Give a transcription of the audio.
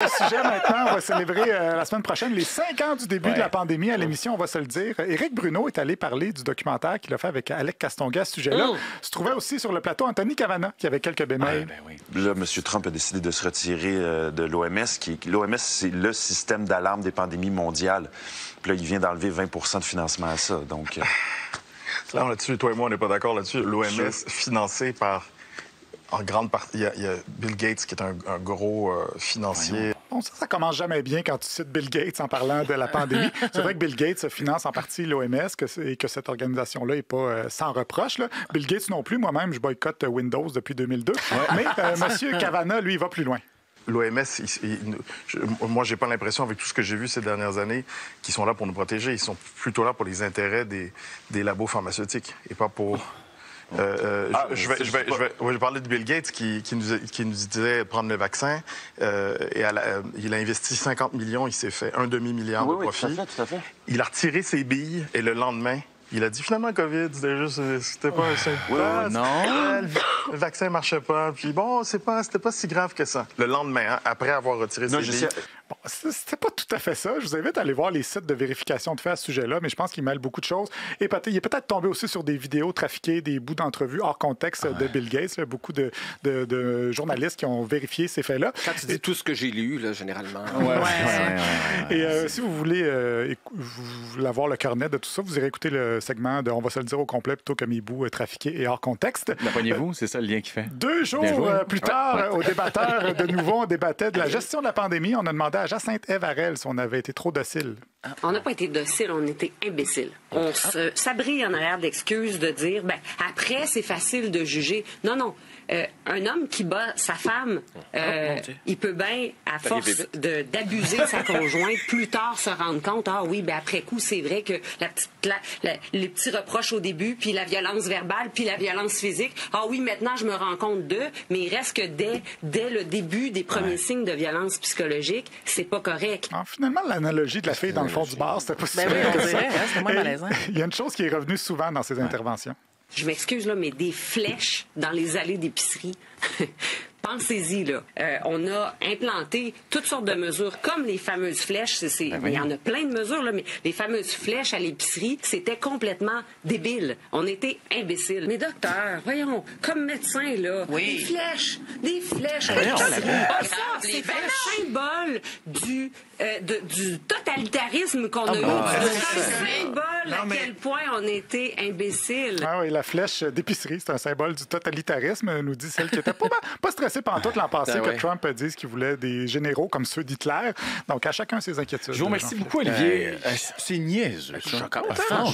Le sujet maintenant, on va célébrer la semaine prochaine les 5 ans du début de la pandémie à l'émission, on va se le dire. Éric Bruno est allé parler du documentaire qu'il a fait avec Alec Castonguay à ce sujet-là. Se trouvait aussi sur le plateau Anthony Cavana, qui avait quelques bémols. Là, M. Trump a décidé de se retirer de l'OMS. L'OMS, c'est le système d'alarme des pandémies mondiales. Puis là, il vient d'enlever 20 de financement à ça. Donc, là, là-dessus, toi et moi, on n'est pas d'accord là-dessus. L'OMS, financé par... En grande partie, il y a Bill Gates qui est un gros financier. Bon, ça commence jamais bien quand tu cites Bill Gates en parlant de la pandémie. C'est vrai que Bill Gates finance en partie l'OMS et que cette organisation-là n'est pas sans reproche. Là. Bill Gates non plus. Moi-même, je boycotte Windows depuis 2002. Mais M. Cavana, lui, il va plus loin. L'OMS, moi, j'ai pas l'impression, avec tout ce que j'ai vu ces dernières années, qu'ils sont là pour nous protéger. Ils sont plutôt là pour les intérêts des labos pharmaceutiques et pas pour... je vais parler de Bill Gates qui nous disait prendre le vaccin. Il a investi 50 millions, il s'est fait un demi-milliard de profit. Tout à fait. Il a retiré ses billes et le lendemain, il a dit finalement COVID, c'était pas un symptôme. Non. Le vaccin marchait pas. Puis bon, c'était pas si grave que ça. Le lendemain, après avoir retiré ses billes. Bon, c'était pas tout à fait ça. Je vous invite à aller voir les sites de vérification de faits à ce sujet-là, mais je pense qu'il mêle beaucoup de choses. Et il est peut-être tombé aussi sur des vidéos trafiquées, des bouts d'entrevues hors contexte de Bill Gates. Là, beaucoup de journalistes qui ont vérifié ces faits-là. Quand tu dis tout ce que j'ai lu, là, généralement. Et si vous voulez avoir le cœur net de tout ça, vous irez écouter le segment de On va se le dire au complet plutôt que mes bouts trafiqués et hors contexte. N'apprenez-vous, c'est ça le lien qui fait. 2 jours plus tard, aux débatteurs, de nouveau, on débattait de la gestion de la pandémie. On a demandé à Jacinthe Evarel si on avait été trop docile. On n'a pas été docile, on était imbéciles. On s'abrille en arrière d'excuses de dire, après, c'est facile de juger. Non. Un homme qui bat sa femme, il peut bien, à force d'abuser sa conjointe, plus tard se rendre compte, après coup, c'est vrai que les petits reproches au début, puis la violence verbale, puis la violence physique, maintenant, je me rends compte mais il reste que dès le début des premiers signes de violence psychologique, c'est pas correct. Alors, finalement, l'analogie de la fille dans le fond du bar, c'était pas si vrai que ça. C'était moins malaisant. Il y a une chose qui est revenue souvent dans ces interventions. Je m'excuse, là, mais des flèches dans les allées d'épicerie. Pensez-y, là. On a implanté toutes sortes de mesures, comme les fameuses flèches. Il y en a plein de mesures, là, mais les fameuses flèches à l'épicerie, c'était complètement débile. On était imbéciles. Mais docteur, voyons, comme médecin, là, des flèches à l'épicerie. C'est un symbole du totalitarisme qu'on a eu. C'est un symbole à quel point on était imbéciles. Ah oui, la flèche d'épicerie, c'est un symbole du totalitarisme, nous dit celle qui était pas stressée pendant tout l'an passé que Trump dise qu'il voulait des généraux comme ceux d'Hitler. Donc, à chacun ses inquiétudes. Je vous remercie beaucoup, Olivier. C'est niaiseux. Franchement.